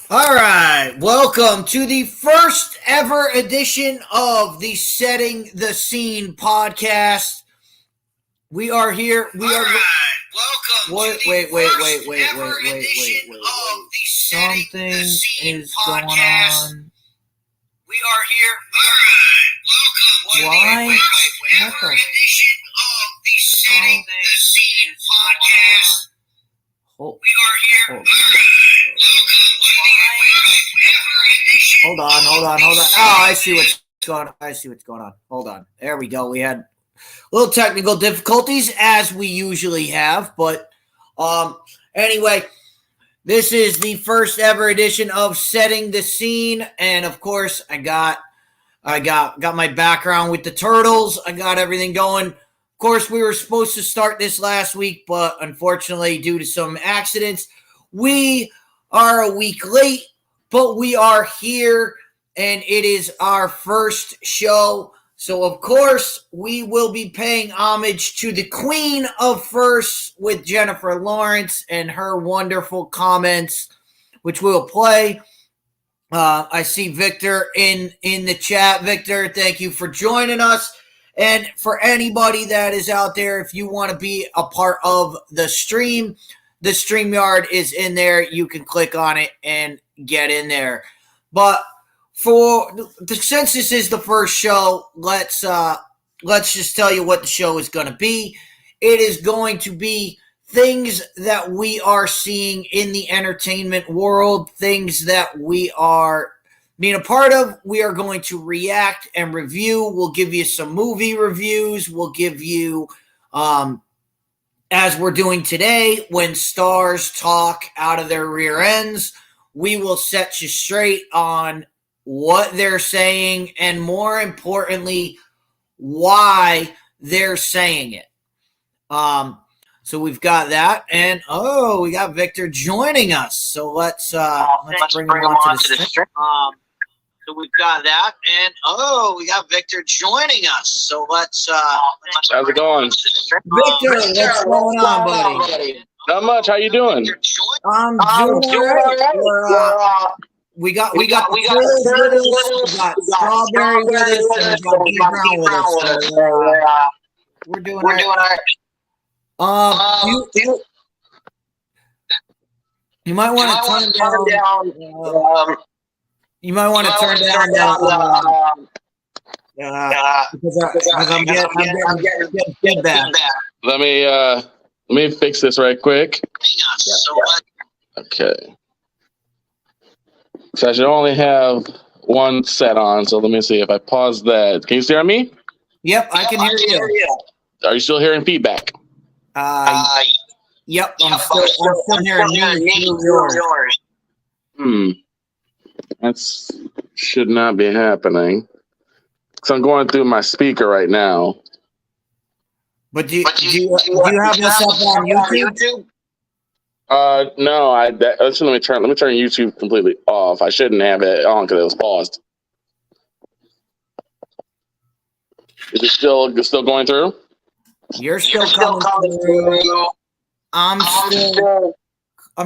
All right, welcome to the first ever edition of the Setting the Scene podcast. We are here. We are. Welcome. Wait. Something is going on. We are here. Why? What the? Edition of the Setting the Scene podcast. We are here. Hold on. Oh, I see what's going on. Hold on. There we go. We had a little technical difficulties as we usually have, but anyway, this is the first ever edition of Setting the Scene, and of course, I got my background with the Turtles. I got everything going. Of course, we were supposed to start this last week, but unfortunately, due to some accidents, we are a week late. But we are here, and it is our first show. So, of course, we will be paying homage to the Queen of First with Jennifer Lawrence and her wonderful comments, which we'll play. I see Victor in the chat. Victor, thank you for joining us. And for anybody that is out there, if you want to be a part of the stream, the StreamYard is in there. You can click on it and get in there. But since this is the first show, let's just tell you what the show is going to be. It is going to be things that we are seeing in the entertainment world, things that we are being a part of. We are going to react and review. We'll give you some movie reviews. We'll give you as we're doing today, when stars talk out of their rear ends, we will set you straight on what they're saying and, more importantly, why they're saying it. So we've got that, and we got Victor joining us. So let's bring him onto the stream. So we've got that, and we got Victor joining us. So let's how's it going? Victor, what's going on, buddy? Not much. How you doing? I'm doing all right. We got Strawberry with us, and we got Brown with us. So, we're doing all right. You might want to turn down. You might want to turn down because I'm getting feedback. Let me fix this right quick. Okay. So I should only have one set on. So let me see if I pause that. Can you still hear me? Yep, I can hear you. Are you still hearing feedback? Yep, I'm still hearing yours. That should not be happening. So I'm going through my speaker right now. But do you have this up on YouTube? No. Let me turn YouTube completely off. I shouldn't have it on because it was paused. Is it still going through? You're still coming through. I'm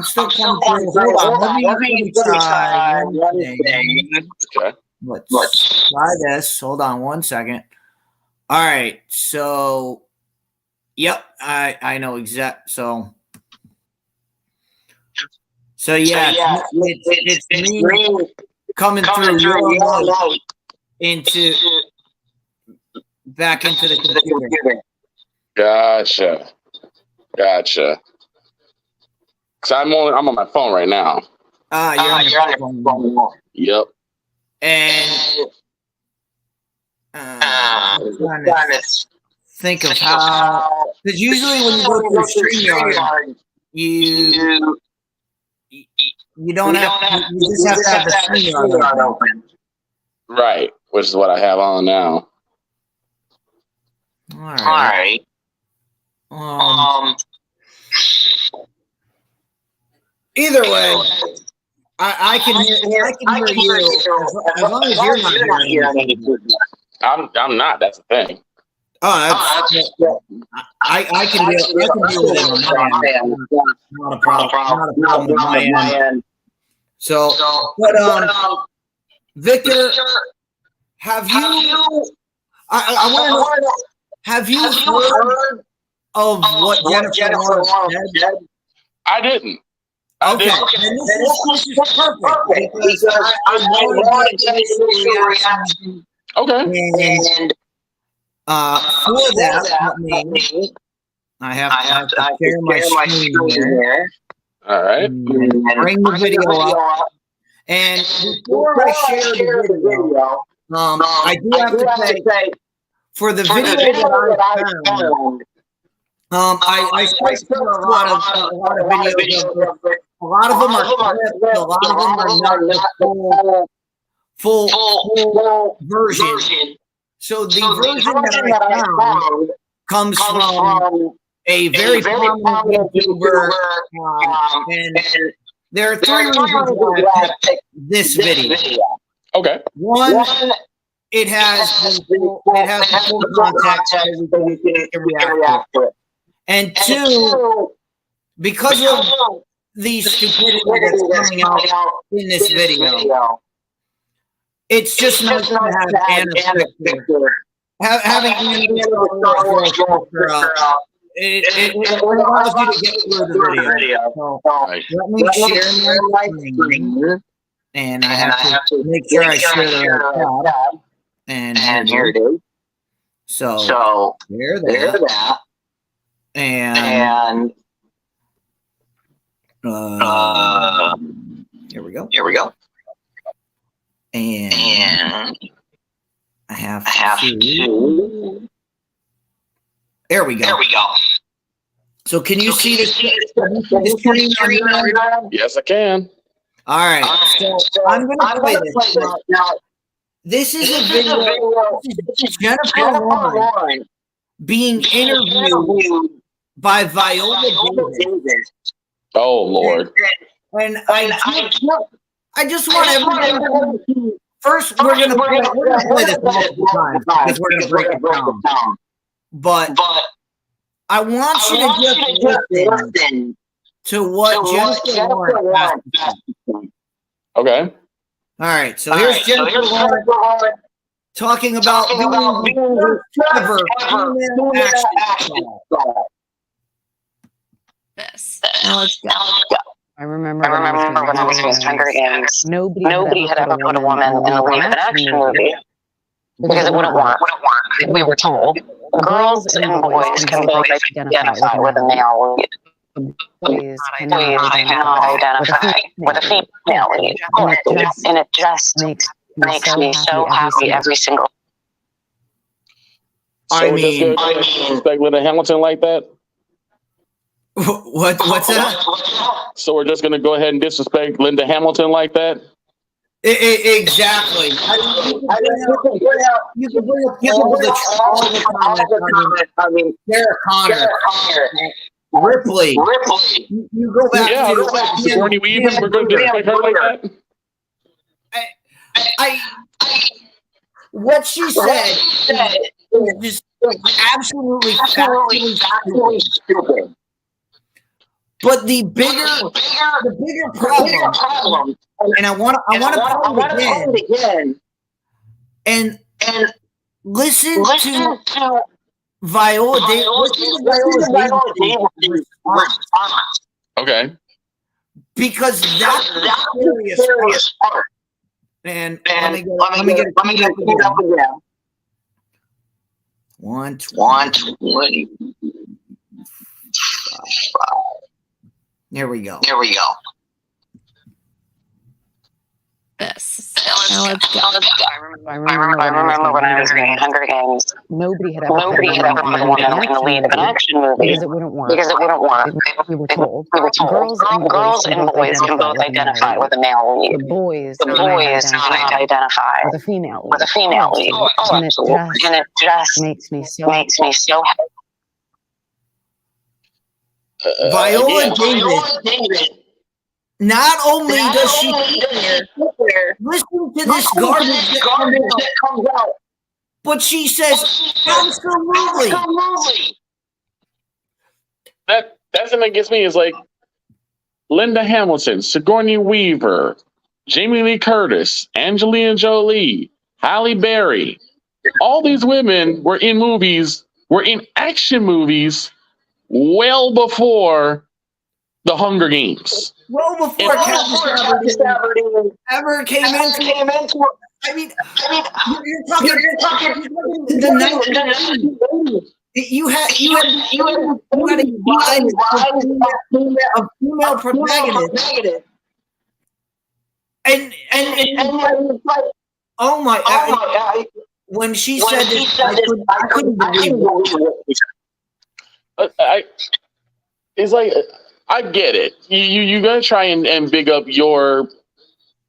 still coming through. Hold on. Let me try one thing. Okay. Let's try this. Hold on 1 second. All right. So, yep, I know exact. So yeah, it's me coming through your light into back into the computer. Gotcha. Cause I'm on my phone right now. You're on your phone. Yep. And think of how, because usually when you go through StreamYard, you don't have, you just have to have the StreamYard open. Right, which is what I have on now. All right. Either way, I can hear you as long as you're not hearing anything. I'm not. That's the thing. I can deal with it on my end. Not a problem on my end. So, but Victor, have you? I want to know. Have you heard of what Jennifer Lawrence said? I didn't. Okay, and this is perfect because I want to get initial reaction. Okay. And for that, I have to share my screen here. All right. And bring the video up. And before I share the video, I do have to say, for the video that I found, I searched for a lot of videos. A lot of them are clips. A lot of them are not the full version. So the version that I found comes from a very prominent YouTuber, and there are three reasons why I picked this video. Okay. One, it has the full context so we can react to it. And two, because of the stupidity that's coming out in this video, it's just nice to have Anna's picture. Having Anna's picture out, it allows you to get through the video. So let me share my screen, and I have to make sure I share the right tab. And here it is. So there that. And here we go. And I have to. There we go. So can you see the screen on your end? Yes, I can. All right. So I'm going to play this. Now, this is a video. This is Jennifer Lawrence being interviewed by Viola Davis. Oh, Lord. And I just want everybody to. First, we're gonna play this multiple times because we're gonna break it down. But I want you to just listen to what Jennifer Lawrence has to say. Okay. All right. So here's Jennifer Lawrence talking about being the first ever female action star. Now let's go. I remember when I was doing Hunger Games, nobody had ever put a woman in the lead of an action movie because it wouldn't work. We were told girls and boys can both identify with a male lead. Boys cannot identify with a female lead, and it just makes me so happy every single. I mean, like Linda Hamilton like that. What's that? So we're just gonna go ahead and disrespect Linda Hamilton like that? Exactly. You can bring up all the comments. I mean, Sarah Connor, Ripley. You go back to Sigourney Weaver. We're gonna disrespect her like that. What she said is just absolutely stupid. But the bigger problem, and I want to play it again, and listen to Viola Davis' response. Okay. Because that's the serious part. And let me get it up again. 120. Here we go. Now let's go. I remember when I was reading Hunger Games. Nobody had ever put a woman in the lead of an action movie because it wouldn't work. We were told girls and boys can both identify with a male lead. The boys not identify with a female lead. And it just makes me so happy. Viola Davis. Not only does she listen to this garbage that comes out, but she says, absolutely. That's what gets me is like Linda Hamilton, Sigourney Weaver, Jamie Lee Curtis, Angelina Jolie, Halle Berry. All these women were in action movies well before the Hunger Games. Well before Katniss Everdeen ever came into. I mean, you're talking the 90s. You had a female protagonist, and oh my god! When she said this, I couldn't believe it. It's like, I get it. You're gonna try and big up your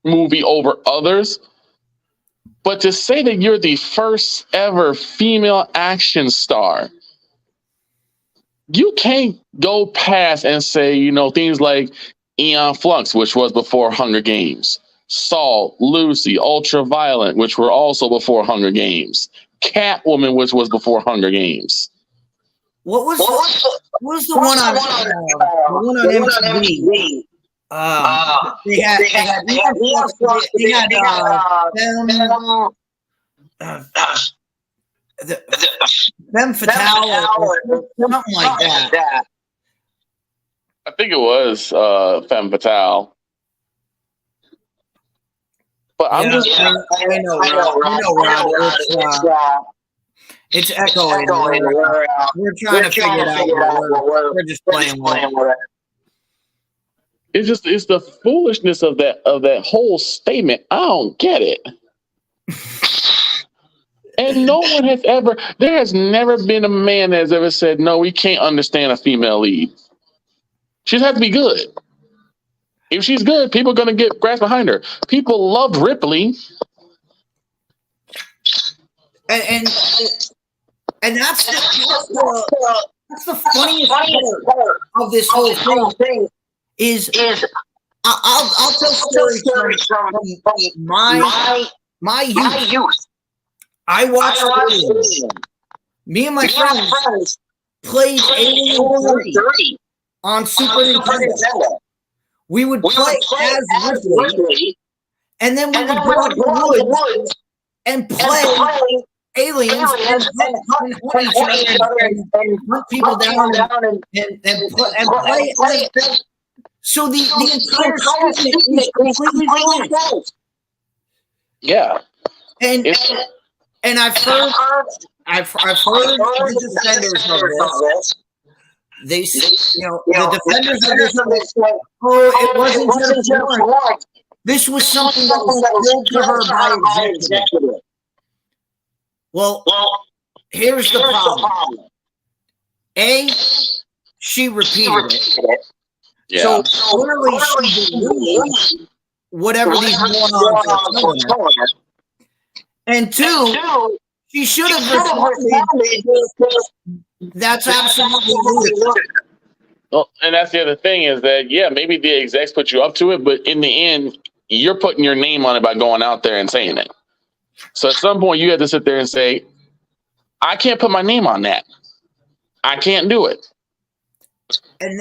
movie over others, but to say that you're the first ever female action star, you can't go past and say, things like Aeon Flux, which was before Hunger Games, Salt, Lucy, Ultraviolet, which were also before Hunger Games, Catwoman, which was before Hunger Games. What was the one on MTV? They had Femme Fatale or something like that. I think it was Femme Fatale. But I'm just... I know, Rob. It's echoing. We're trying to figure it out. We're just playing with it. It's the foolishness of that whole statement. I don't get it. And there has never been a man that has ever said, no, we can't understand a female lead. She just has to be good. If she's good, people are going to grasp behind her. People loved Ripley. And that's the funniest part of this whole thing is I'll tell stories from my youth. I watched Alien. Me and my friends played Alien 3 on Super Nintendo. We would play as Ripley, and then we would go to the woods and play aliens and hunt each other and hunt people down and play. So the entire season is completely blank. Yeah, and I've heard the defenders of this. They, the defenders of this. Oh, it wasn't just one. This was something that was told to her by executive. Well, here's the problem. A, she repeated it. Yeah. So clearly she believes whatever these morons are telling her. And two, she should have responded. That's absolutely ludicrous. Well, and that's the other thing is that, maybe the execs put you up to it, but in the end, you're putting your name on it by going out there and saying it. So at some point, you have to sit there and say, I can't put my name on that. I can't do it. And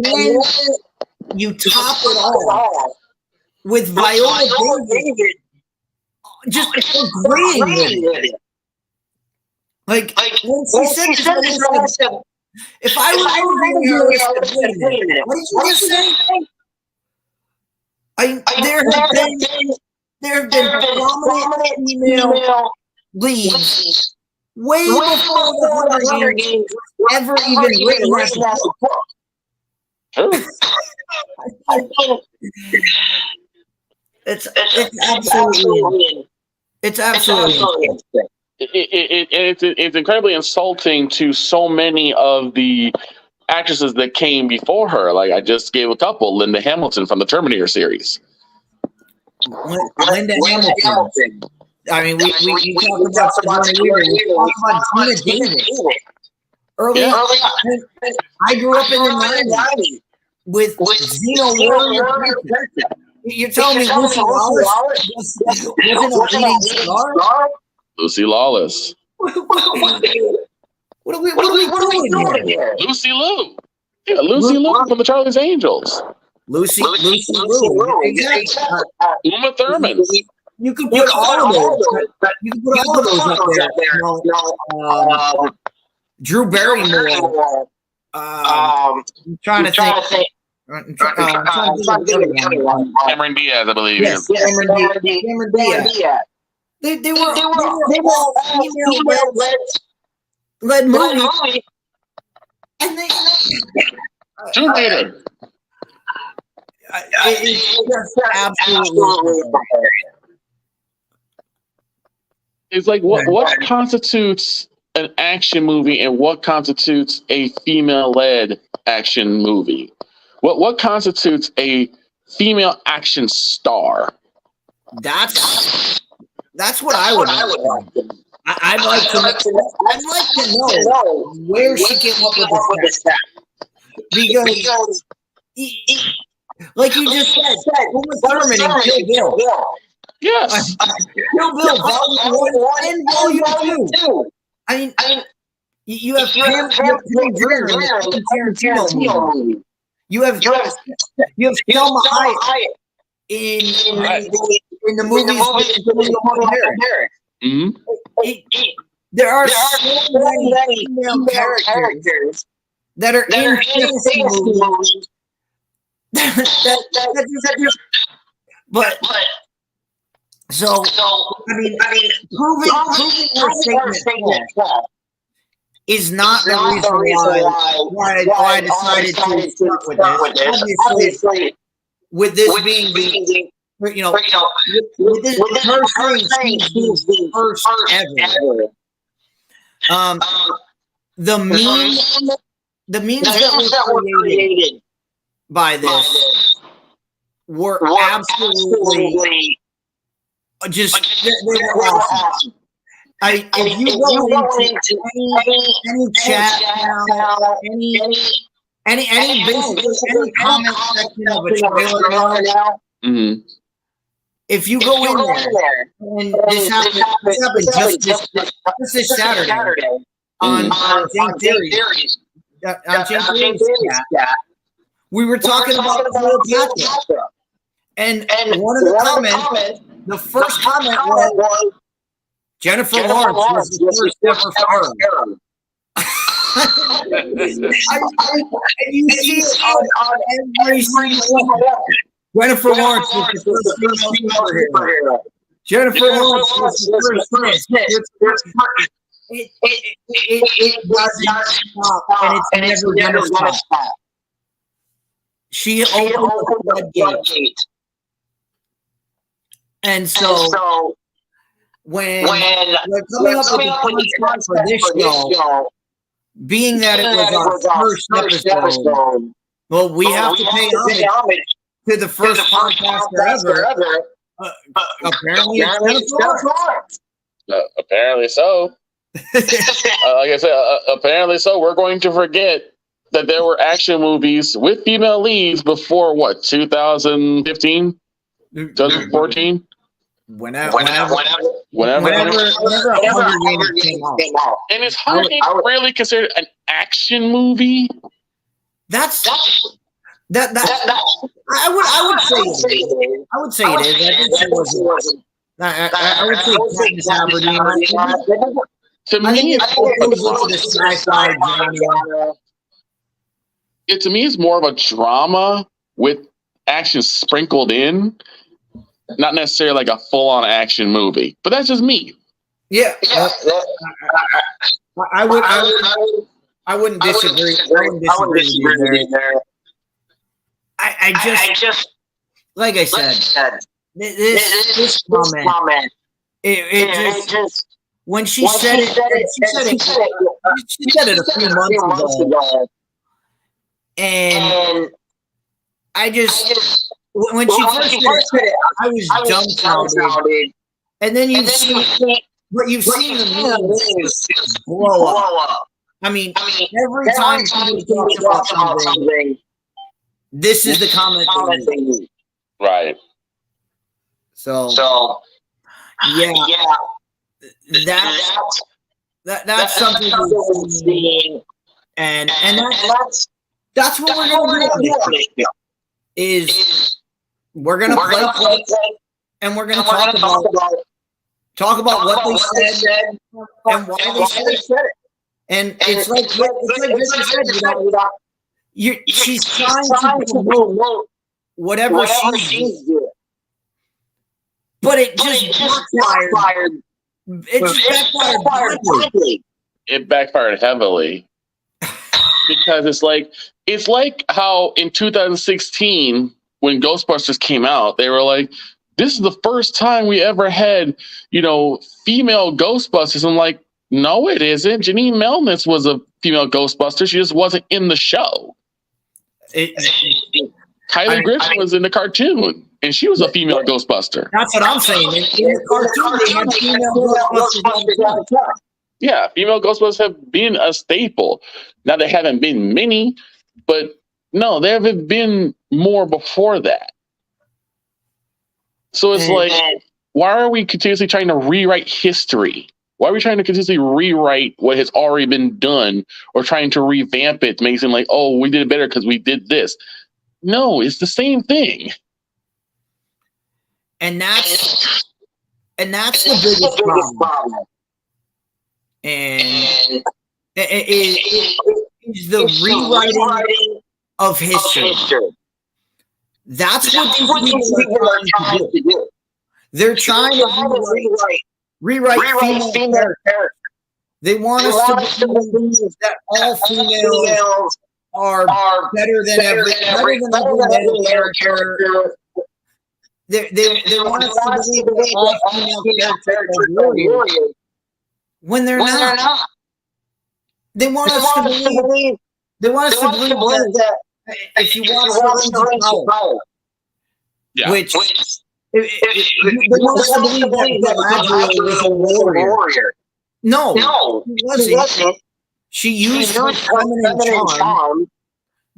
then you top it off with Viola Davis just agreeing with it. Like when she said this, if I were here, wait a minute, what did you just say? There have been prominent female leads way before the Hunger Games ever even written as a book. It's absolutely. It's incredibly insulting to so many of the actresses that came before her. Like I just gave a couple, Linda Hamilton from the Terminator series. Linda Hamilton. I mean, we talked about Sigourney Weaver. We talked about Gina Davis. Early on, I grew up in the 90s with Xena Warrior. You're telling me Lucy Lawless wasn't a leading star? Lucy Lawless. What are we doing here? Lucy Liu. Yeah, Lucy Liu from the Charlie's Angels. Lucy Liu. Exactly. Uma Thurman. You can put all of those. You can put all of those up there. Drew Barrymore. I'm trying to think. Cameron Diaz, I believe. Yes, Cameron Diaz. They were all female-led movies. And they Tomb Raider. It's just absolutely. It's like what constitutes an action movie and what constitutes a female-led action movie? What constitutes a female action star? That's what I would like. I'd like to know where she came up with this stuff. Because, like you just said, Uma Thurman in Kill Bill. Yes. Kill Bill Volume 1 and Volume 2. I mean, you have Pam Grier in the Tarantino movie. You have Selma Hayek in the movies with Harris. Mm-hmm. There are so many female characters that are in fantasy movies. But so I mean, proving her statement is not the reason why I decided to start with this. Obviously, with this being the with this her saying she's the first ever. The memes that were created by this were absolutely just they were awesome. If you go into any chat now, any comment section of a trailer now, mm-hmm. if you go in there, and this happened just this Saturday on James Theory's chat, we were talking about Cleopatra, and one of the comments, the first comment was Jennifer Lawrence was the first ever pharaoh. You see it on every single one. Jennifer Lawrence was the first female superhero. Jennifer Lawrence was the first It doesn't stop, and it's never going to stop. She opened the floodgate. And so when coming up with the concept for this show, being that it was our first episode, well, we have to pay homage to the first podcaster ever. Apparently, apparently so. Like I said, apparently so. We're going to forget that there were action movies with female leads before what, 2015, 2014? Whenever Hunger Games came out. And is Hunger Games really considered an action movie? That I would say it is. I would say Katniss Everdeen. To me, it's more of a drama with action sprinkled in, not necessarily like a full-on action movie. But that's just me. Yeah. I wouldn't disagree. I wouldn't disagree with you there. I just like I said, this comment, it just when she said it a few months ago, and I just when she first said it, I was dumbfounded, and then you've seen the memes blow up. I mean, every time somebody talks about something, this is the comment they use. Right. So yeah. That's something we're seeing, and that's what we're going to do. is we're gonna play and we're gonna talk about what they said and why they said it. And it's like Victor said, she's trying to promote whatever she's doing, but it just backfired. It just backfired badly. It backfired heavily because it's like how in 2016 when Ghostbusters came out, they were like, "This is the first time we ever had, female Ghostbusters." I'm like, no, it isn't. Janine Melnitz was a female Ghostbuster. She just wasn't in the show. Kylie Griffin was in the cartoon, and she was a female Ghostbuster. That's what I'm saying. In the cartoon, they had female Ghostbusters. Yeah, female Ghostbusters have been a staple. Now, there haven't been many, but no, there haven't been more before that. So it's like, why are we continuously trying to rewrite history? Why are we trying to continuously rewrite what has already been done or trying to revamp it to make it seem like, oh, we did it better because we did this? No, it's the same thing. And that's the biggest problem. And it is the rewriting of history. That's what these people are trying to do. They're trying to rewrite female characters. They want us to believe that all females are better than every male character. They want us to believe that all female characters are warriors when they're not. They want us to believe. They want us to believe that if you watch the power, which. They want us to believe that Galadriel was a warrior. No, she wasn't. She used her feminine charm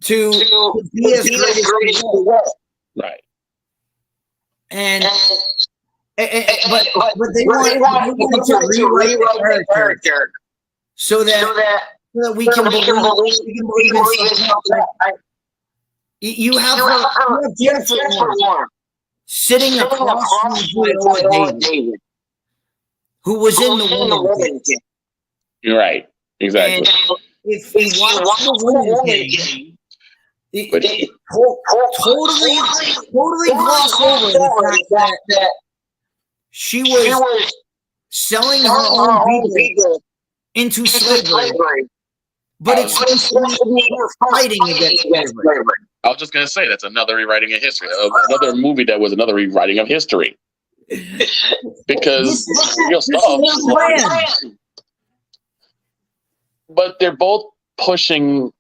to be as great as she was. Right. But they want to rewrite the character so that we can believe in something. You have Jennifer Lawrence sitting across from David, who was in the Woman King. You're right. Exactly. And if we watch the Woman King, it totally glossed over the fact that she was selling her own people into slavery. But it's supposed to be fighting against slavery. I was just going to say that's another rewriting of history. Another movie that was another rewriting of history. Because real stuff. But they're both pushing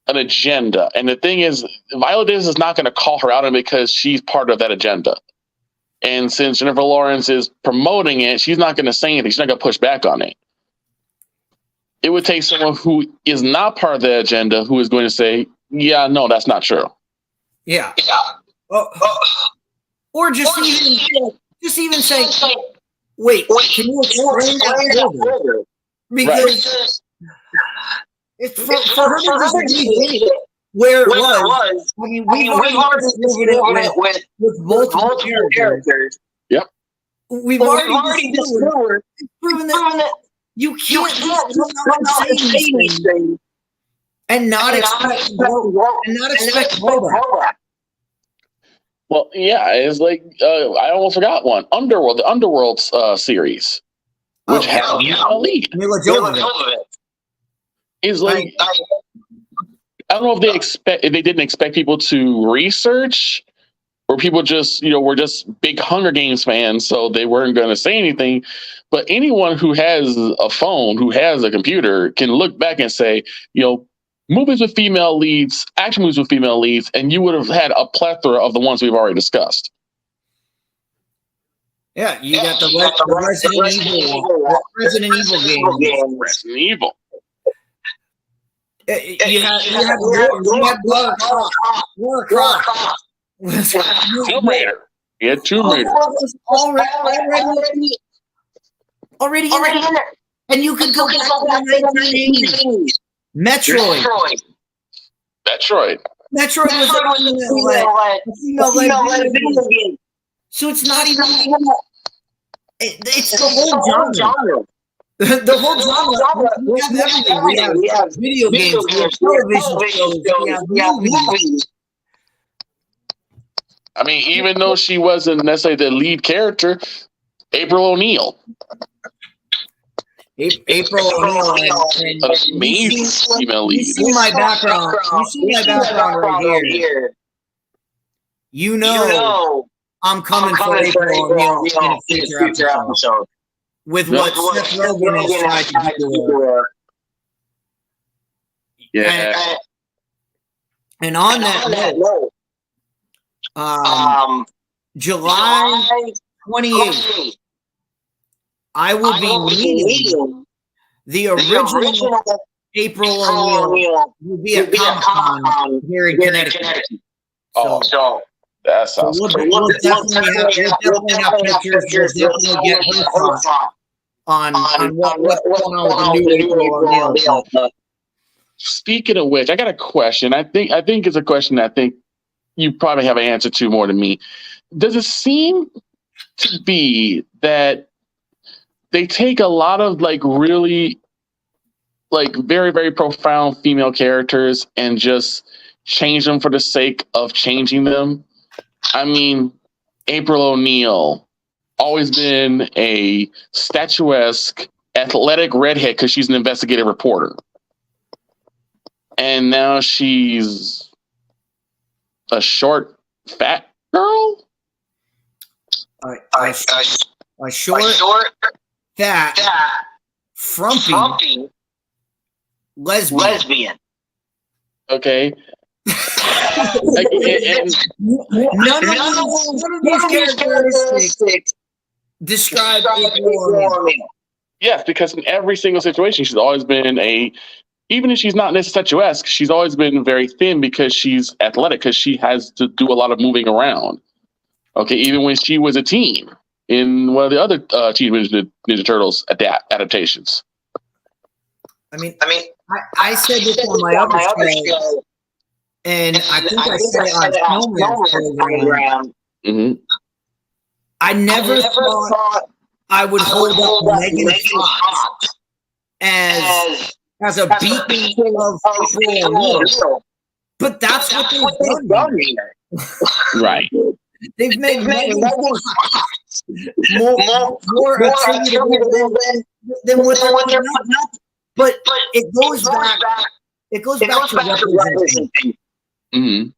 an agenda. And the thing is, Viola Davis is not going to call her out on it because she's part of that agenda. And since Jennifer Lawrence is promoting it, she's not going to say anything. She's not going to push back on it. It would take someone who is not part of the agenda who is going to say, yeah, no, that's not true. Yeah. Or just even say, wait, can you explain that further? Because it's for her to believe it where it was. I mean, we've already proven it with multiple characters. Yep. We've already proven that you can't say anything and not expect blowback. Well, yeah, it's like I almost forgot one. The Underworld series, which has a lead. Mila Jovovich. Is like I don't know if they didn't expect people to research, or people just were just big Hunger Games fans, so they weren't going to say anything. But anyone who has a phone, who has a computer, can look back and say, movies with female leads, action movies with female leads, and you would have had a plethora of the ones we've already discussed. Yeah, you got the Resident Evil game. Resident Evil. You had Lara Croft. Tomb Raider. You had Tomb Raider. Already in there. And you could go back to the 1980s. Metroid. Metroid was a female-led video game. So it's not even. It's the whole genre. The whole genre. We have everything. We have video games. We have television shows. We have movies. I mean, even though she wasn't necessarily the lead character, April O'Neil. April O'Neil. Amazing female lead. You see my background. Right here. You know I'm coming for April O'Neil in a future episode. With what Seth Rogen is trying to do. Yeah. And on that note, July 28th, I will be meeting the original April O'Neil. Will be at Comic-Con here in Connecticut. So that sounds great. We'll definitely have pictures. We'll definitely get her thoughts on what's going on with the new April O'Neil. Speaking of which, I got a question. I think it's a question that I think you probably have an answer to more than me. Does it seem to be that they take a lot of really very, very profound female characters and just change them for the sake of changing them? I mean, April O'Neil, always been a statuesque, athletic redhead because she's an investigative reporter. And now she's a short, fat girl? A short, fat, frumpy lesbian. Okay. None of these characteristics describe April O'Neil. Yes, because in every single situation, she's always been even if she's not necessarily statuesque, she's always been very thin because she's athletic, because she has to do a lot of moving around. Okay, even when she was a teen in one of the other Teenage Mutant Ninja Turtles adaptations. I mean, I said this on my other show, and I think I said it on Snowman's program. Mm-hmm. I never thought I would hold up Megan Fox as a beacon of April O'Neil. But that's what they've done here. Right. They've made Megan Fox more attributable than what they're putting up. But it goes back to representation. Mm-hmm.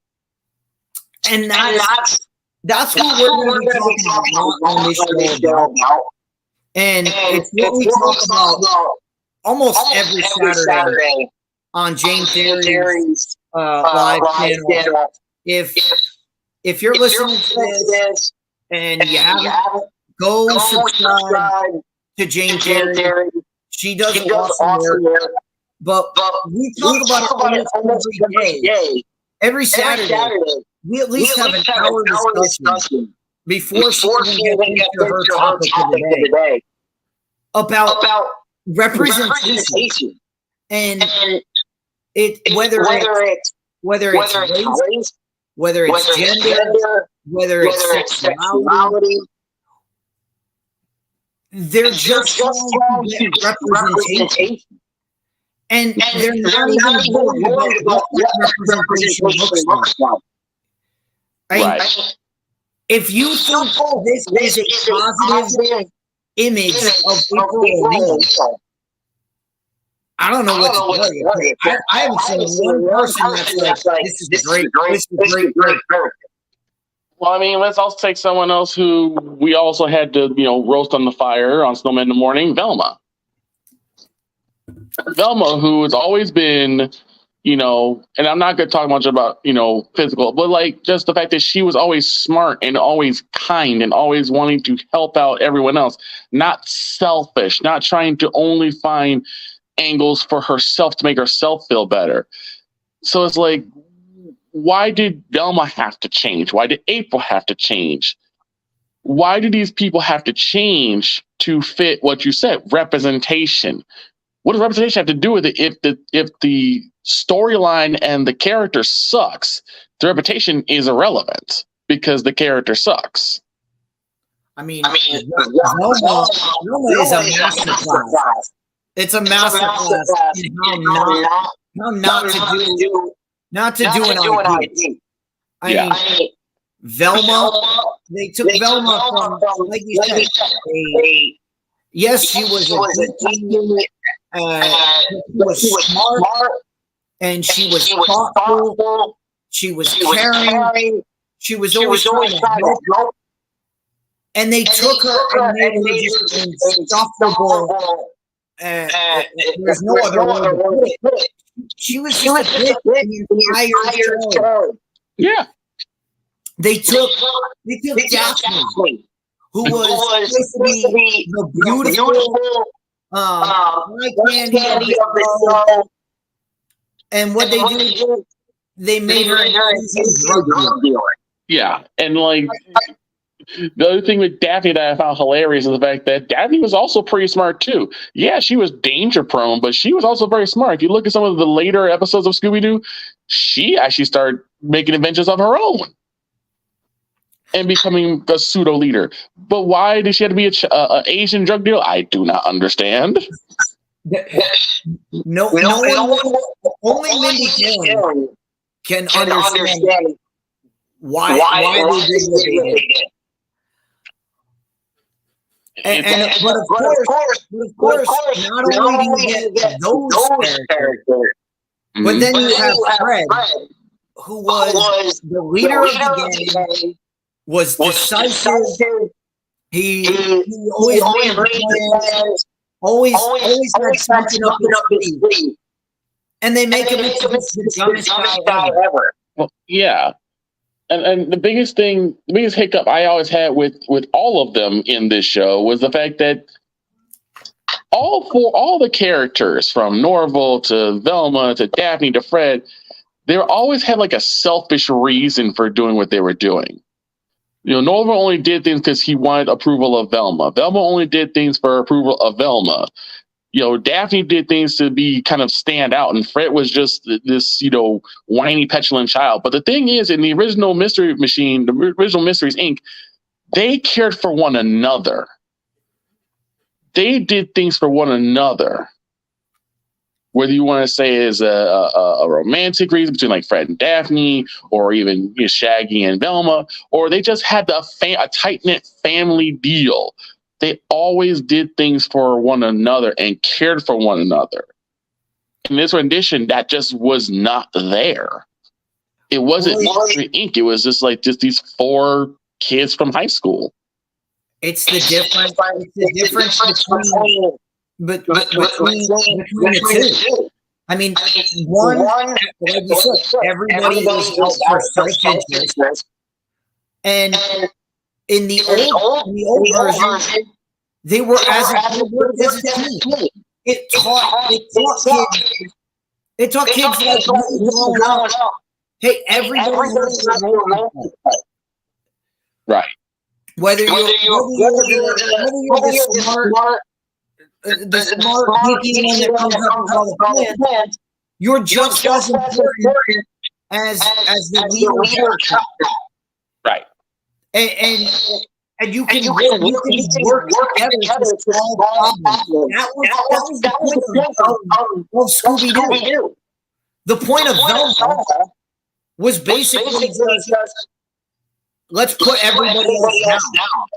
And that's what we're going to be talking about on this show about. And it's what we talk about almost every Saturday on James Terry's live channel. If you're listening to this and you haven't, go subscribe to James Terry. She does awesome work. But we talk about it almost every day. Every Saturday, we at least have an hour discussion before she even gets into her topic of the day about representation. And whether it's race, whether it's gender, whether it's sexuality, they're just trying to get representation. And they're not even worried about what representation looks like. Right. If you think this is a positive image of April O'Neil, I don't know what to tell you. I haven't seen one person that's like, this is great. Well, I mean, let's also take someone else who we also had to, roast on the fire on Snowman in the Morning, Velma. Velma, who has always been, and I'm not going to talk much about, physical, but just the fact that she was always smart and always kind and always wanting to help out everyone else, not selfish, not trying to only find angles for herself to make herself feel better. So it's like, why did Velma have to change? Why did April have to change? Why do these people have to change to fit what you said? Representation. what does representation have to do with it? If the storyline and the character sucks, the reputation is irrelevant because the character sucks. I mean, Velma is a masterclass. It's a masterclass in how not to do an ID. I mean, Velma, they took Velma from, like you said, yes, she was smart, and she was thoughtful, she was caring, she was always trying to help, and they took her and made her just insufferable. There's no other way to put it. She was just a bitch the entire show. Yeah. They took Daphne, who was supposed to be the beautiful eye candy of the show, and what they do, they made her a drug dealer. Yeah, and like the other thing with Daphne that I found hilarious is the fact that Daphne was also pretty smart too. Yeah, she was danger prone, but she was also very smart. If you look at some of the later episodes of Scooby-Doo, she actually started making adventures of her own and becoming a pseudo leader. But why did she have to be an Asian drug dealer? I do not understand. No one, only Mindy Kaling can understand why they did what they did. But of course, not only do you get those characters, but then you have Fred, who was the leader of the gang, was decisive. He always made plans, always had something up his sleeve. And they make him into the dumbest guy ever. Well, yeah. And the biggest hiccup I always had with all of them in this show was the fact that all the characters from Norval to Velma to Daphne to Fred, they always had like a selfish reason for doing what they were doing. You know, Norval only did things because he wanted approval of Velma. Velma only did things for approval of Velma. You know, Daphne did things to be kind of stand out, and Fred was just this, you know, whiny, petulant child. But the thing is, in the original Mystery Machine, the original Mysteries Inc., they cared for one another. They did things for one another. Whether you want to say is a romantic reason between like Fred and Daphne, or even, you know, Shaggy and Velma, or they just had a tight-knit family deal. They always did things for one another and cared for one another. In this rendition, that just was not there. It wasn't Mystery Inc. It was just these 4 kids from high school. It's the difference between the two. I mean, one, like you said, everybody was out for self-interest, and in the old version, they were as a team. It taught kids like me growing up. Hey, everybody has a role to play. Right. Whether you're the smart geeky one that comes up with all the plans, you're just as important as the leader character. Right. And you can work together to solve problems. That was the point of Scooby-Doo. The point of Velma was basically just, let's put everybody else down.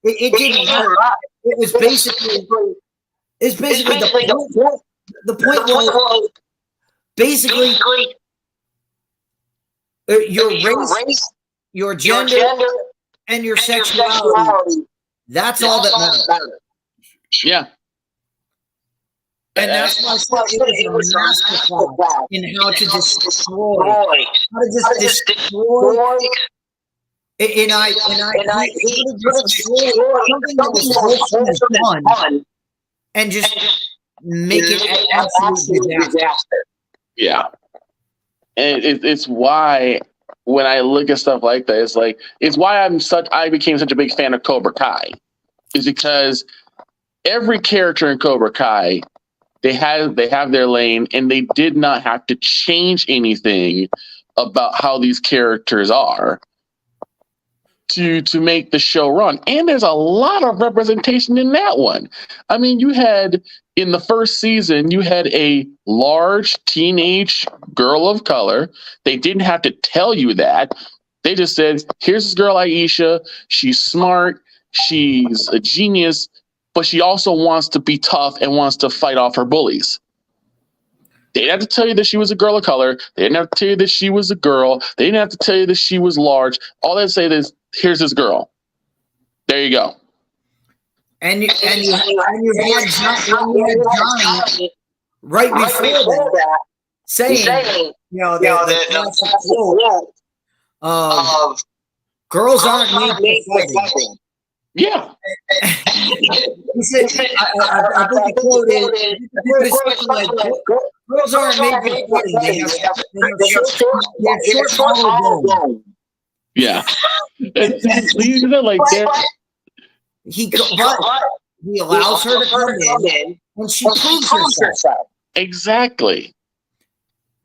It didn't matter. It was basically the point was basically your race, your gender, and your sexuality. That's all that matters. Yeah. And that's why it was a masterclass in how to destroy. And I destroy something that was wholesome and fun, and just make it an absolute disaster. Yeah. And it's why when I look at stuff like that, it's why I became such a big fan of Cobra Kai, is because every character in Cobra Kai, they have their lane, and they did not have to change anything about how these characters are to make the show run. And there's a lot of representation in that one. I mean, you had in the first season, you had a large teenage girl of color. They didn't have to tell you that. They just said, here's this girl, Aisha. She's smart. She's a genius, but she also wants to be tough and wants to fight off her bullies. They didn't have to tell you that she was a girl of color. They didn't have to tell you that she was a girl. They didn't have to tell you that she was large. All they say is, here's this girl. There you go. And you had Johnny right before that saying, you know, the of girls aren't made for fighting. Yeah. He said, I think the quote is something like, girls aren't made for fighting. They have short collarbone. Yeah. Like he allows her to come in and she proves herself. Exactly.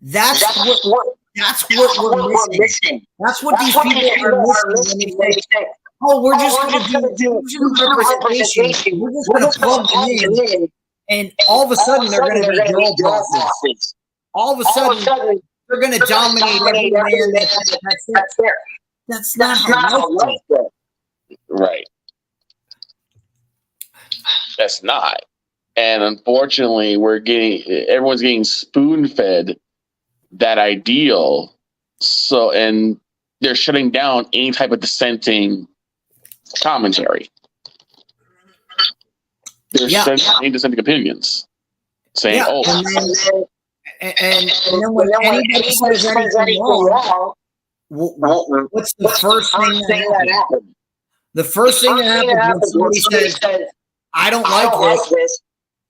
That's what we're missing. That's what these people are missing when they say, oh, we're just going to do representation. We're just going to plug them in. And all of a sudden, they're going to be girl bosses. All of a sudden, they're going to dominate every man that's there. That's not how life goes. Right. That's not. And unfortunately, everyone's getting spoon-fed that ideal. So, and they're shutting down any type of dissenting commentary. They're shutting down any dissenting opinions. Saying, and then when anybody says anything wrong, what's the first thing that happened? The first thing that happens when somebody says, I don't like this,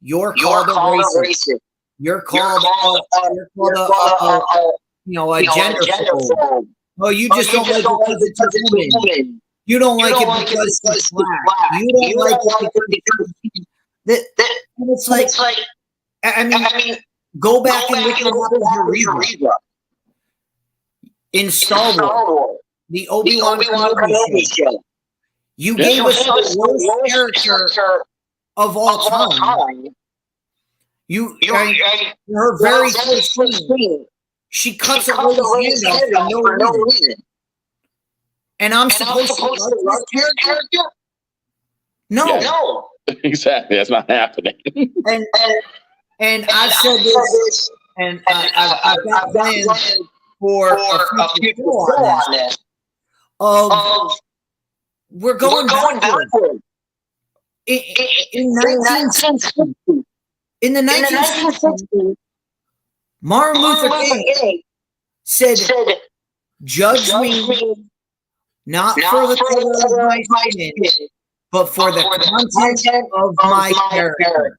you're called a racist. You're called a gender phobe. Oh, you just don't like it because it's a woman. You don't like it because it's black. You don't like it because it's like, I mean, go back and look at what Eureka. In Star Wars, the Obi-Wan Kenobi show. You gave us the worst character of all time. Her very first scene, she cuts a lady's hand off for no reason. And I'm supposed to like this character? No. Yeah. No. Exactly. That's not happening. And I've said this, and I've got plans for a future on this. We're going backward. In the 1960s, Martin Luther King said, judge me not for the color of my skin, but for the content of my character.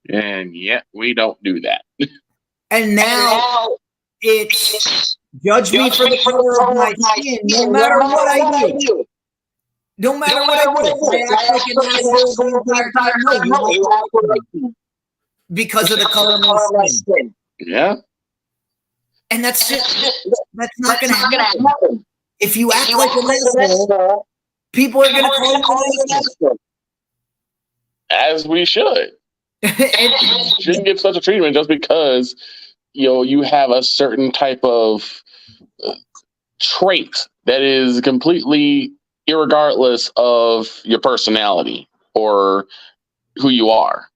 And yet we don't do that. And now it's judge me for the color of my skin, no matter what I do. No matter what I do. I act like an asshole the entire time. Because of the color of my skin. Yeah. And that's not going to happen. If you act like an asshole, people are going to call you an asshole. As we should. Shouldn't give such a treatment just because you have a certain type of trait that is completely irregardless of your personality or who you are.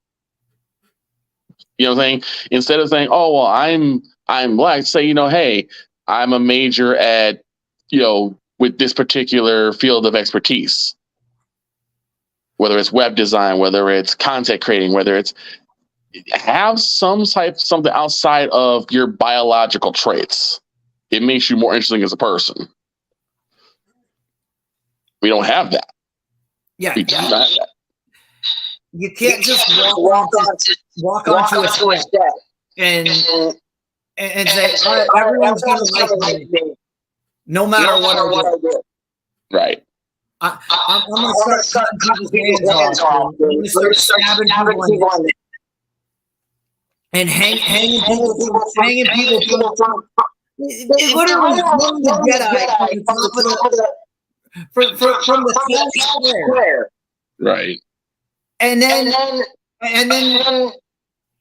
You know what I'm saying? Instead of saying, oh, well, I'm black, say, hey, I'm a major at, with this particular field of expertise. Whether it's web design, whether it's content creating, whether it's have something outside of your biological traits. It makes you more interesting as a person. We don't have that. Yeah. We do not have that. You can't just walk onto a step and say, everyone's going to like me no matter what I do. Right. I'm gonna start cutting people's hands off. I'm gonna start stabbing people and hanging people from literally from the Jedi from the town square. Right. And then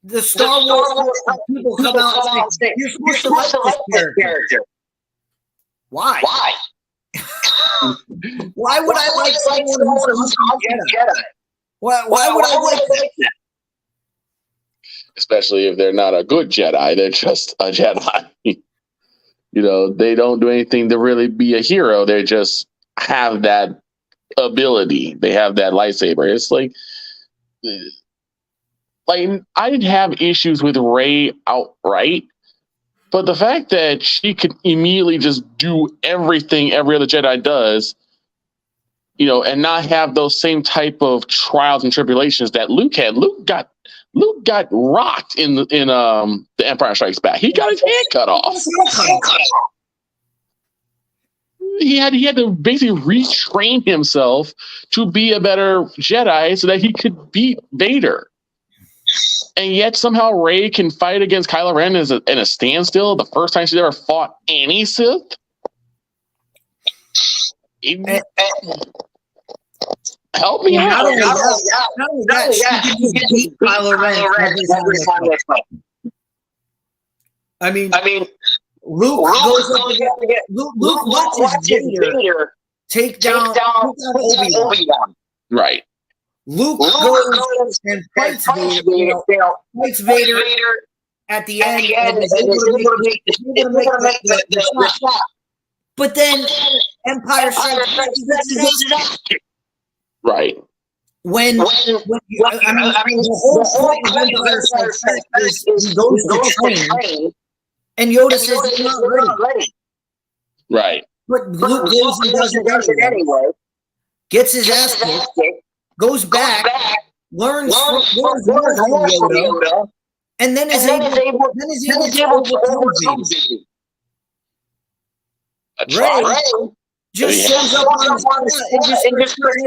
the Star Wars people come out and say, "You're supposed to like this character." Why? Why would I like someone who's a Jedi? Why would I like that? Especially if they're not a good Jedi, they're just a Jedi. They don't do anything to really be a hero. They just have that ability. They have that lightsaber. It's like I didn't have issues with Rey outright, but the fact that she could immediately just do everything every other Jedi does, and not have those same type of trials and tribulations that Luke had. Luke got rocked in the Empire Strikes Back. He got his head cut off. He had to basically retrain himself to be a better Jedi so that he could beat Vader. And yet somehow Rey can fight against Kylo Ren in a standstill the first time she's ever fought any Sith. Help me out. Not only that, she can beat Kylo Ren. I mean, Luke goes up against Luke watches Vader take down Obi-Wan. Right. Luke goes and fights Vader at the end and is able to make the shot. But then Empire Strikes Back is right. When the whole point of Empire Strikes Back is he goes to train and Yoda says he's not ready. Right. But Luke goes and does it anyway. Gets his ass kicked. Goes back, learns more from Yoda, and then is able to overcome Vader. Rey just shows up on his planet and just starts.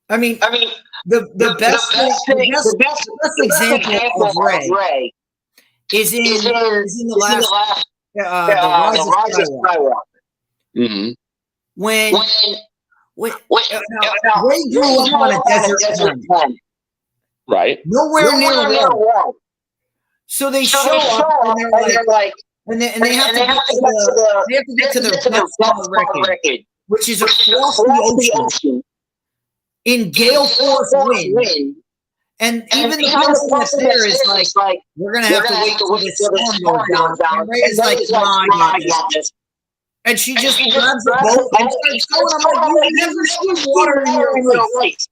I mean, the best example of Rey is in the last the Rise of Skywalker. Mm-hmm. When Rey grew up on a desert planet, right? Nowhere near water. So they show up and they're like, and they have to get to the wreckage, which is across the ocean in gale force wind. And even the person that's there is like, we're gonna have to wait till this storm goes down. And Rey is like, I got this. And she just grabs the boat and starts going. I'm like, you never seen water in your life.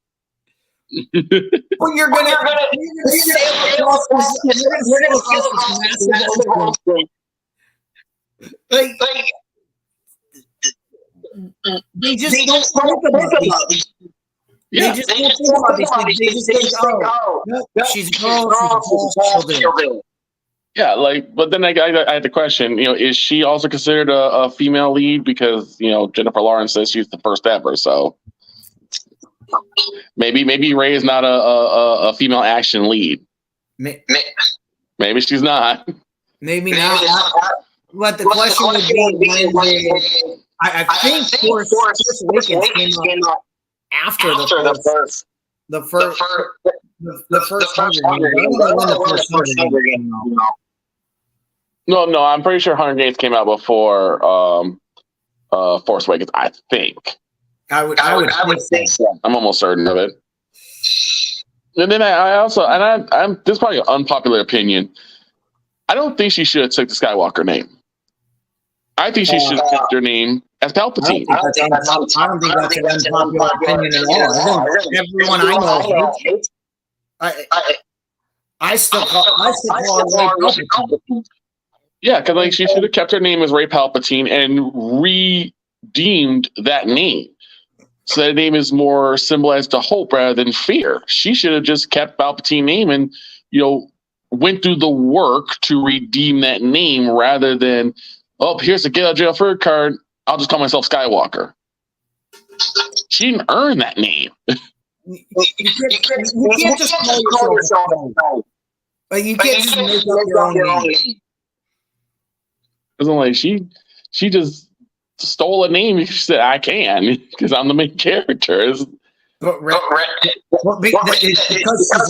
Well, you're gonna sail across this massive ocean. Like, they just don't talk about these. They just don't talk about these things. They just think, oh, no, she's a girl, she'll do it. Yeah, but then I had the question, is she also considered a female lead? Because, Jennifer Lawrence says she's the first ever. So maybe Rey is not a female action lead. Maybe she's not. Maybe not. But the question would be, I think Force Awakens came out after the first Hunger Games. No, I'm pretty sure Hunger Games came out before Force Awakens. I think. I would think so. I'm almost certain of it. And then I'm this is probably an unpopular opinion. I don't think she should have took the Skywalker name. I think she should have kept her name as Palpatine. I don't think that's an unpopular opinion at all. I think everyone I know hates. I still call her Rey Palpatine. Yeah, because she should have kept her name as Rey Palpatine and redeemed that name. So that name is more symbolized to hope rather than fear. She should have just kept Palpatine name and, went through the work to redeem that name rather than, here's a get out of jail free card. I'll just call myself Skywalker. She didn't earn that name. You can't just call yourself. Like you can't just make up your own name. It's like she just stole a name. She said, "I can," because I'm the main character. It's because she's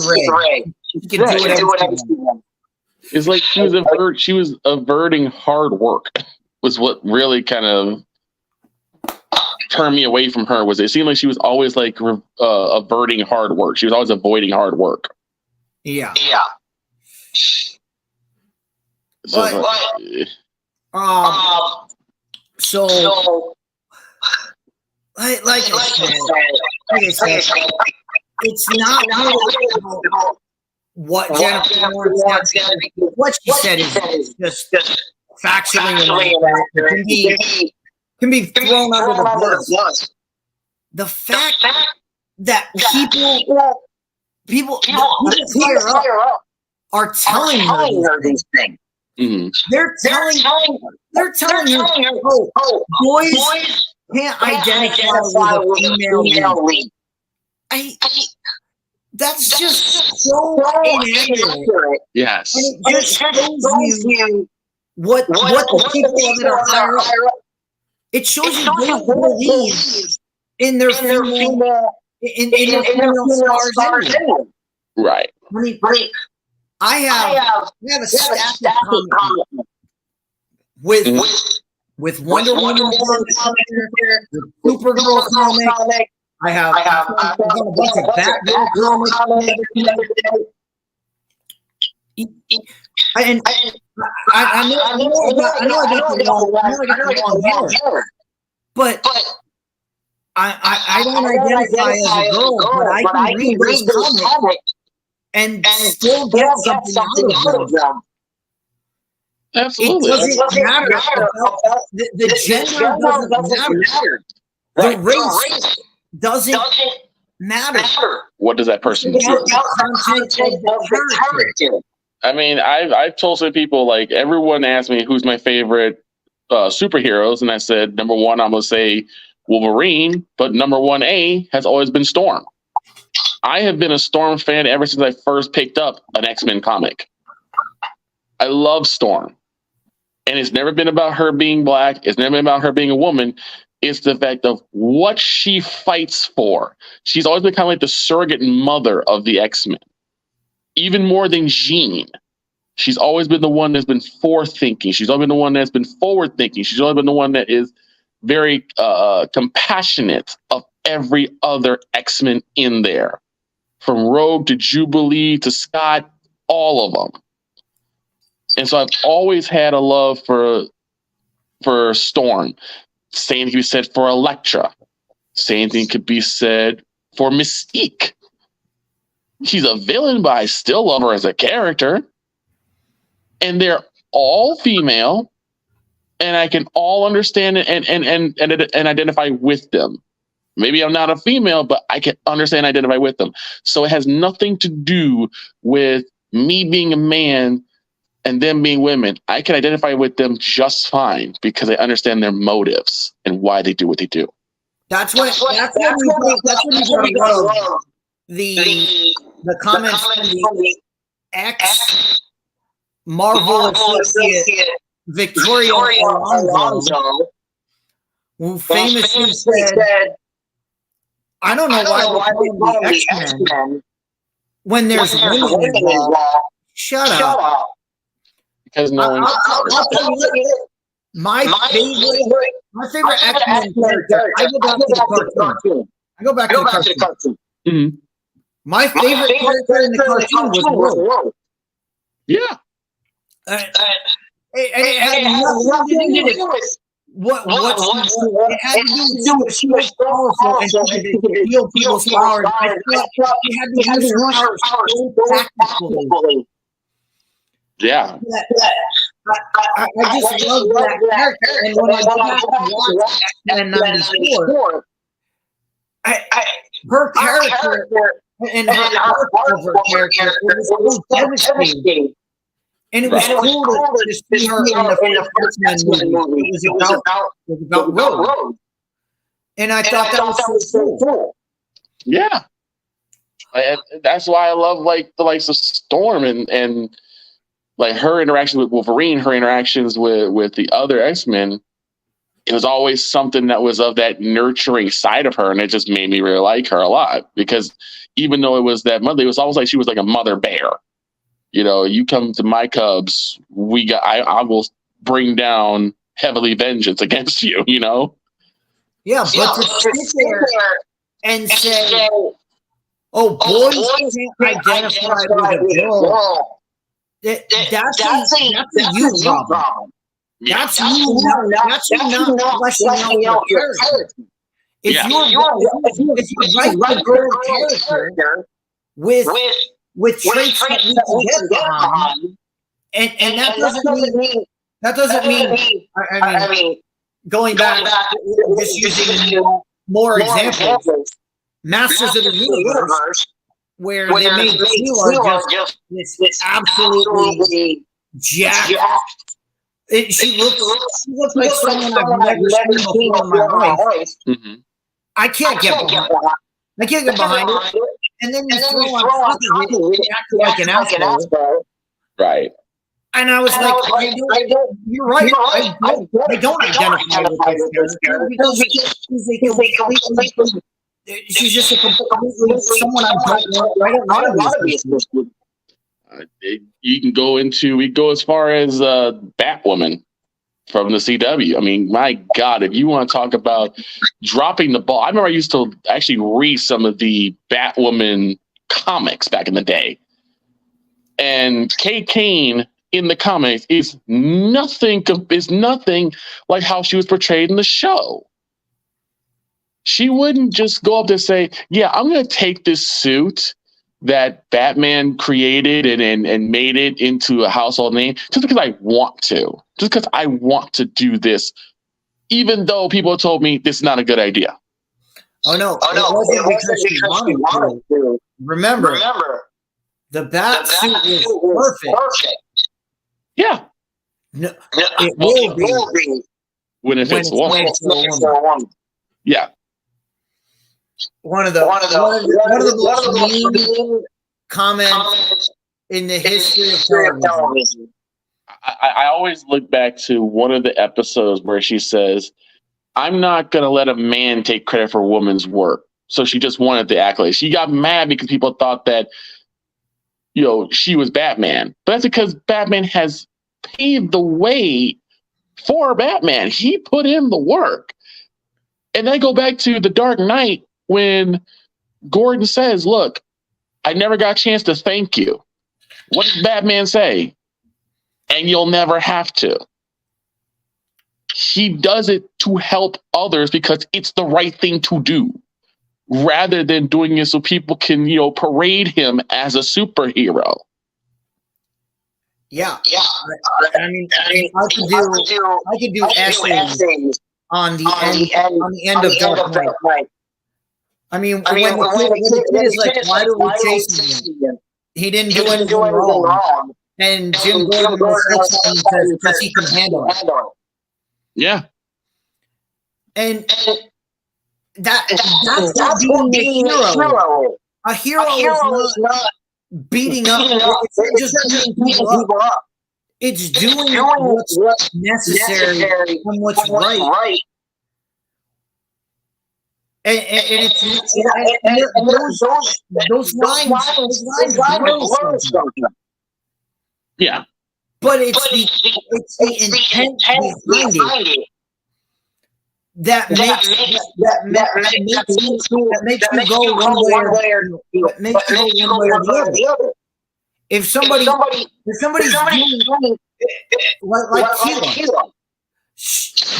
Rey. She can do whatever she wants. It's like she was averting hard work. Was what really kind of turned me away from her. Was it seemed like she was always like averting hard work. She was always avoiding hard work. Yeah. So, like I said, it's not about what Jennifer Lawrence said. What she said is just factually inaccurate. Can be thrown under the bus. The fact that people higher up are telling her these things. Mm-hmm. They're telling her, oh, boys can't identify with female lead. That's just so inaccurate. Yes. And it just shows you what the people that are higher up. It shows you they don't believe in their female in their female stars anymore. Right. I have a stack of comics with Wonder Woman comic, with Supergirl comic. I have a bunch of Batgirl comics. And I know I got the wrong hair, but I don't identify as a girl, but I can read those comics and still get something out of them. Absolutely. It doesn't matter. The gender doesn't matter. The race doesn't matter. What does that person do? I mean, I've told some people, like, everyone asked me who's my favorite superheroes, and I said, number one, I'm going to say Wolverine, but number 1A has always been Storm. I have been a Storm fan ever since I first picked up an X-Men comic. I love Storm. And it's never been about her being black. It's never been about her being a woman. It's the fact of what she fights for. She's always been kind of like the surrogate mother of the X-Men. Even more than Jean. She's always been the one that's been forward-thinking. She's always been the one that's been forward-thinking. She's always been the one that is very compassionate of every other X-Men in there. From Rogue to Jubilee to Scott, all of them. And so I've always had a love for Storm. Same thing could be said for Elektra. Same thing could be said for Mystique. She's a villain, but I still love her as a character. And they're all female, and I can all understand it and identify with them. Maybe I'm not a female, but I can understand and identify with them. So it has nothing to do with me being a man and them being women. I can identify with them just fine because I understand their motives and why they do what they do. That's what you love. The comments from the ex Marvel associate Victoria Alonso, who famously said, "I don't know why we call them the X-Men when there's women involved. Shut up." Because no one. I'll tell you my favorite X-Men character. I go back to the cartoon. Mm-hmm. My favorite character in the cartoon was Rogue. Yeah. It had nothing to do with it had to do with she was powerful and she could heal people's powers. She had to use her powers so tactically. Yeah. I just love that character. And when I go back to watch X-Men 94, her character and her character was so devastating. And it was cool to see her in the first X-Men movie. It was about Rogue. And I thought that was so cool. Yeah. And that's why I love like the likes of Storm and like her interaction with Wolverine, her interactions with the other X-Men. It was always something that was of that nurturing side of her, and it just made me really like her a lot, because even though it was that mother, it was always like she was like a mother bear. You know, you come to my cubs, I will bring down heavily vengeance against you, you know? Yeah, but to sit there and say, oh, boys can't identify with a girl, that's a you problem. That's you not fleshing out your character. If you write the girl character with traits that we can get behind, and that doesn't mean I mean going back, just using more examples, Masters of the Universe, where they made Sheila just this absolutely jacked. She looks like someone I've never seen before in my life. Mm-hmm. I can't get behind it. And then you throw on top of it, act like an asshole. Right. And I was like, you're right. I don't identify with this character because she's just a completely someone I don't want to be. We go as far as Batwoman from the CW. I mean, my God, if you want to talk about dropping the ball, I remember I used to actually read some of the Batwoman comics back in the day. And Kate Kane in the comics is nothing like how she was portrayed in the show. She wouldn't just go up there and say, yeah, I'm going to take this suit that Batman created and made it into a household name just because I want to. Just because I want to do this, even though people told me this is not a good idea. Oh, no. It wasn't because she wanted to. Remember, the bat suit was perfect. Yeah. No, it will be. When it fits a woman. Yeah. One of the most mean comments in the history of television. I always look back to one of the episodes where she says, I'm not going to let a man take credit for a woman's work. So she just wanted the accolades. She got mad because people thought that, you know, she was Batman. But that's because Batman has paved the way for Batman. He put in the work. And then go back to The Dark Knight when Gordon says, look, I never got a chance to thank you. What does Batman say? And you'll never have to. He does it to help others because it's the right thing to do, rather than doing it so people can, you know, parade him as a superhero. Yeah. I mean, I could do essays on the end of Dark Knight. I mean, when the kid is like, why do we chase him? He didn't do anything wrong. And Jim Gordon looks at him and says, because he can handle it. Yeah. And that's not being a hero. A hero is not beating up. It's just beating people up. It's doing what's necessary and what's right. And those lines yeah. But it's the intent behind it that makes you go one way or the other. If somebody's doing like Sheila,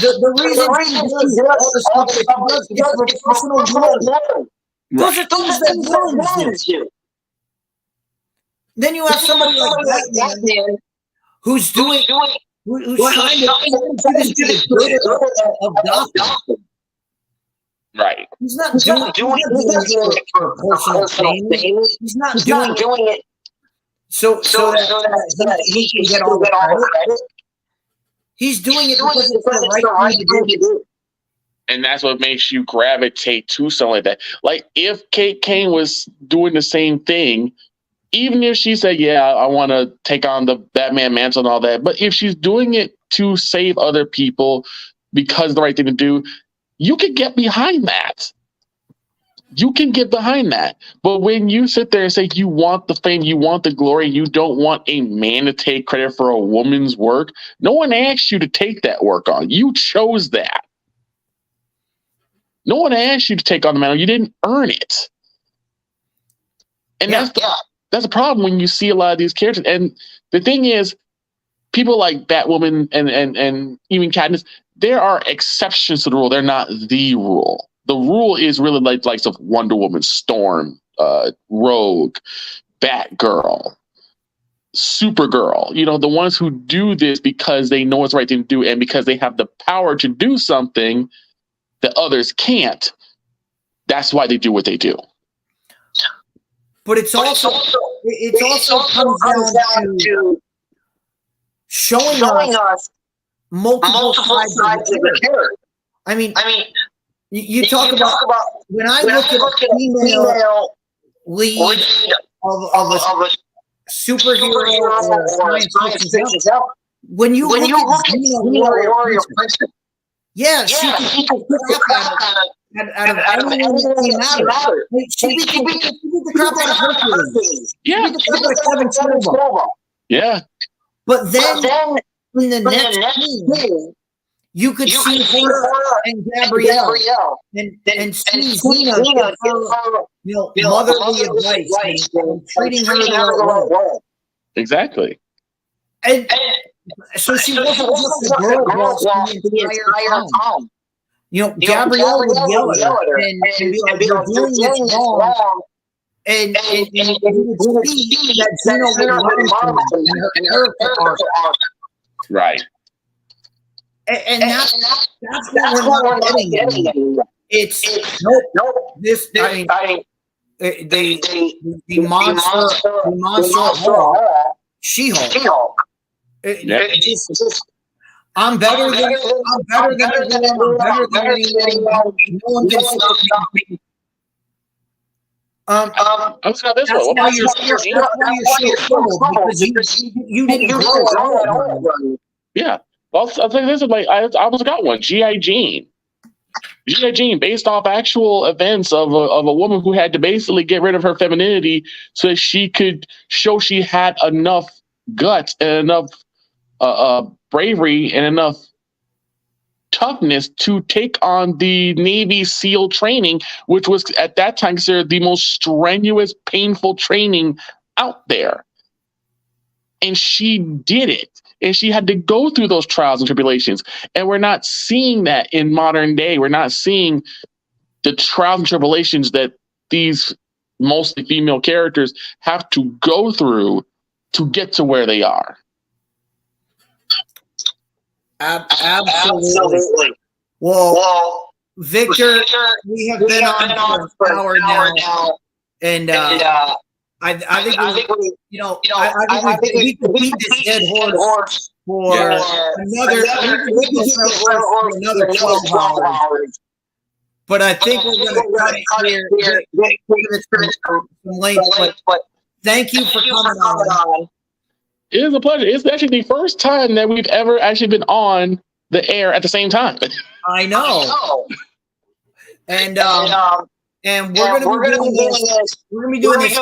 the reason she does all the stuff that she does is for personal growth. Those are things that villains do. Then you have somebody like Batman who's trying to do the good of Gotham. Right. He's not doing it for personal fame. He's not doing it So that he can get all the credit. He's doing it because it's the right thing to do. And that's what makes you gravitate to something like that. Like if Kate Kane was doing the same thing, even if she said, yeah, I want to take on the Batman mantle and all that, but if she's doing it to save other people because it's the right thing to do, you can get behind that. You can get behind that. But when you sit there and say you want the fame, you want the glory, you don't want a man to take credit for a woman's work, no one asked you to take that work on. You chose that. No one asked you to take on the mantle. You didn't earn it. And that's a problem when you see a lot of these characters. And the thing is, people like Batwoman and even Katniss, there are exceptions to the rule. They're not the rule. The rule is really like likes of Wonder Woman, Storm, Rogue, Batgirl, Supergirl. You know, the ones who do this because they know it's the right thing to do and because they have the power to do something that others can't. That's why they do what they do. But it also comes down to showing us multiple sides of the character. I mean, you talk about when I look at a female lead of a superhero or science fiction, when you look at Xena Warrior, yeah, she can crap out of anyone that matters. She beat the crap out of Hercules. Yeah. She beat the crap out of Kevin Sorbo. Yeah. But then in the next scene, you could see her and Gabrielle and see Xena give her, motherly advice and treating her the right way. Exactly. And so she wasn't just a girl the entire time. Gabrielle would yell at her and be like, "You're doing this wrong." And you would see that Xena would learn from it and her character arc. Right. And that's what we're not getting. It's nope. This the monster She-Hulk. I'm better than everyone. I'm better than anyone. No one can stop me. That's why you're so because you didn't grow at all. Yeah. I'll tell you this, I almost got one. G.I. Jane. G.I. Jane, based off actual events of a woman who had to basically get rid of her femininity so that she could show she had enough guts and enough bravery and enough toughness to take on the Navy SEAL training, which was at that time considered the most strenuous, painful training out there. And she did it. And she had to go through those trials and tribulations. And we're not seeing that in modern day. We're not seeing the trials and tribulations that these mostly female characters have to go through to get to where they are. Absolutely. Well, Victor, we have been on for an hour now. And I think we could beat this dead horse for another 12 hours. But I think we're going to cut it here. But thank you for coming on. It is a pleasure. It's actually the first time that we've ever actually been on the air at the same time. I know. And we're going to be doing this. We're going to be doing this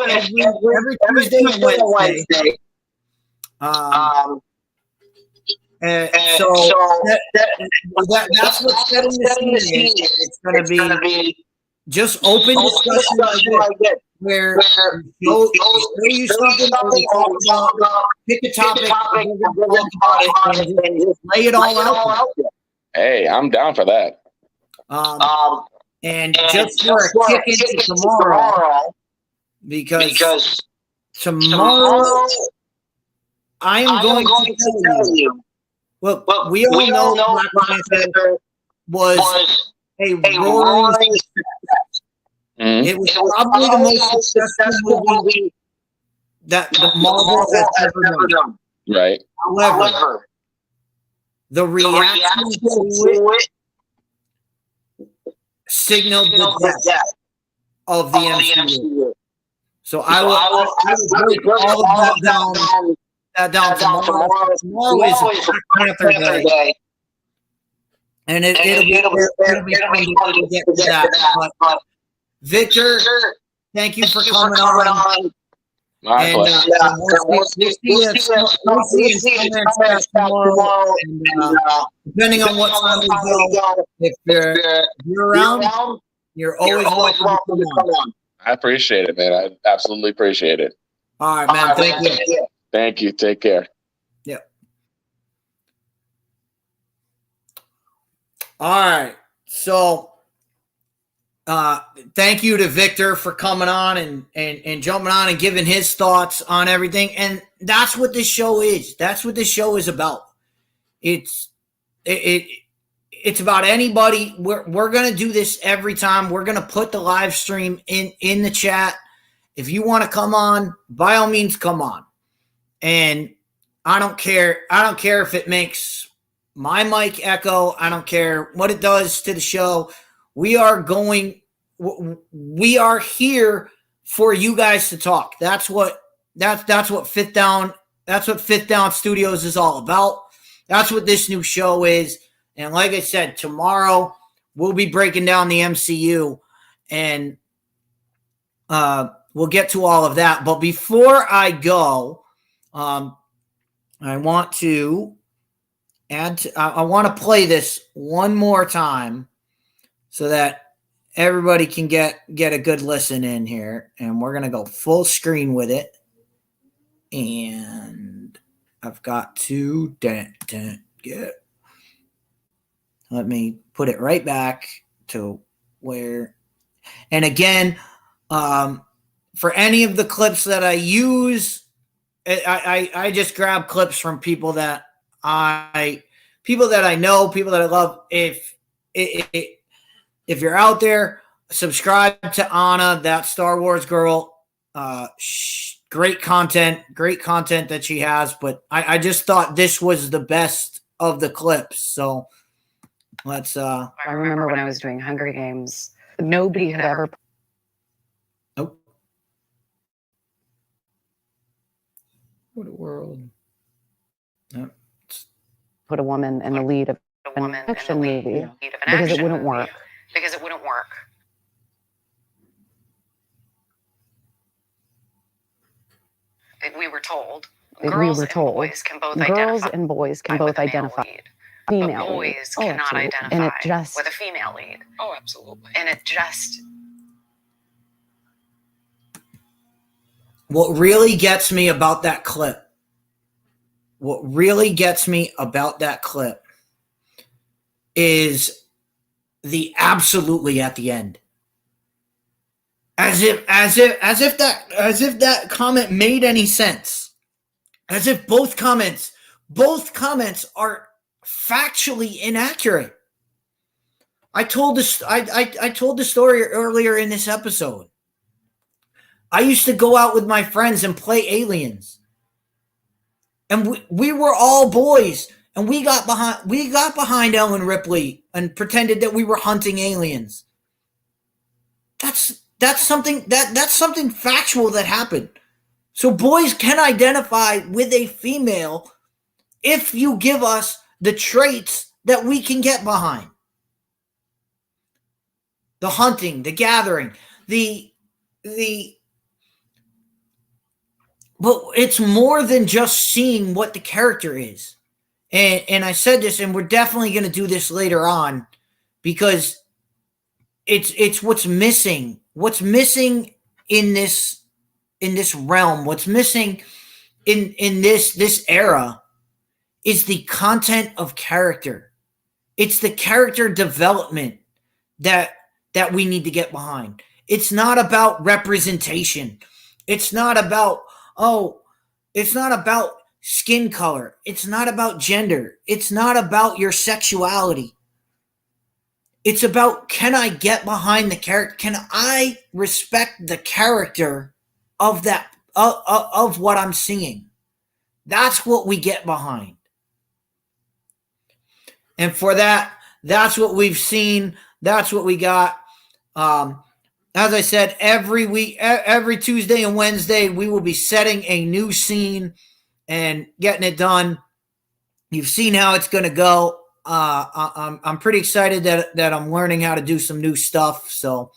every Tuesday and Wednesday. That's what's setting the scene. It's going to be just open discussion like this, where you something pick a topic, and just lay it all out. Hey, I'm down for that. And just for a kick into tomorrow, because tomorrow I'm going to tell you. Well, we all know Black Panther was a roaring success. It was probably the most successful movie that the Marvel has ever done. Right. However, the reaction to it signaled the death of the MCU. So I will break all of that down tomorrow. Tomorrow is Black Panther Day. And it'll be fun to get to that. But Victor, thank you for coming on. My And pleasure. we'll see you tomorrow. And, depending on what time we go, if you're around, you're always welcome to come on. I appreciate it, man. I absolutely appreciate it. All right, man. Thank you. Thank you. Take care. Yeah. All right. So thank you to Victor for coming on and jumping on and giving his thoughts on everything. And that's what this show is. That's what this show is about. It's about anybody. We're gonna do this every time. We're gonna put the live stream in the chat. If you want to come on, by all means come on. And I don't care if it makes my mic echo. I don't care what it does to the show. We are here for you guys to talk. That's what Fifth Down Studios is all about. That's what this new show is. And like I said, tomorrow we'll be breaking down the MCU and we'll get to all of that. But before I go, I want to play this one more time so that everybody can get a good listen in here. And we're going to go full screen with it. And I've got to let me put it right back to where, and again, for any of the clips that I use, I just grab clips from people that I know, people that I love. If you're out there, subscribe to Anna, that Star Wars girl. Great content that she has. But I just thought this was the best of the clips. So let's. I remember when I was doing Hunger Games, nobody had ever. Oh. What a world. No. Put a woman in the lead of an action movie because it wouldn't work. We were told Girls and boys can both identify female but boys lead. cannot Absolutely. identify And it just with a female lead. Oh, absolutely. And it just What really gets me about that clip is the absolutely at the end. As if that comment made any sense. As if both comments are factually inaccurate. I told the story earlier in this episode. I used to go out with my friends and play aliens. And we were all boys, and we got behind Ellen Ripley and pretended that we were hunting aliens. That's something factual that happened. So boys can identify with a female if you give us the traits that we can get behind. The hunting, the gathering, but it's more than just seeing what the character is. And I said this, and we're definitely going to do this later on because it's what's missing. What's missing in this realm, what's missing in this era is the content of character. It's the character development that we need to get behind. It's not about representation. It's not about skin color. It's not about gender. It's not about your sexuality. It's about, can I get behind the character? Can I respect the character of that of what I'm seeing. That's what we get behind. And for that, that's what we've seen. That's what we got. As I said, every week, every Tuesday and Wednesday, we will be setting a new scene and getting it done. You've seen how it's going to go. I'm pretty excited that I'm learning how to do some new stuff. So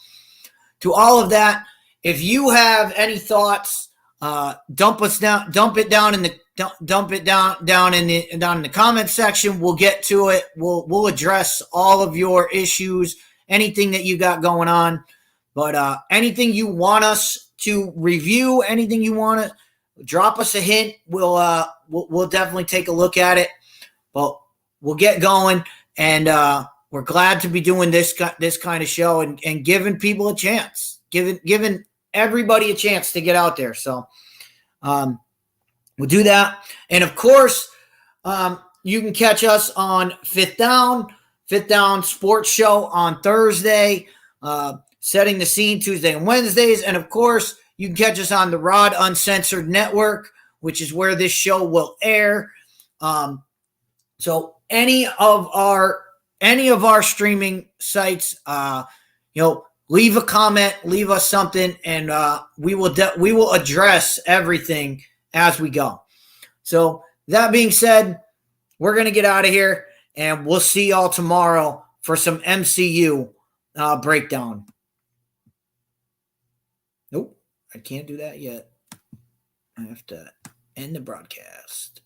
to all of that, if you have any thoughts, dump it down in the comment section. We'll get to it. We'll address all of your issues, anything that you got going on. But anything you want us to review, anything you want to drop us a hint, we'll definitely take a look at it. But we'll get going, and we're glad to be doing this kind of show and giving people a chance, giving everybody a chance to get out there. So we'll do that. And of course, you can catch us on Fifth Down Sports Show on Thursday, setting the scene Tuesday and Wednesdays. And of course, you can catch us on the Rod Uncensored Network, which is where this show will air. So any of our streaming sites, leave a comment, leave us something, and we will address everything as we go. So that being said, we're going to get out of here, and we'll see y'all tomorrow for some MCU breakdown. Nope, I can't do that yet. I have to end the broadcast.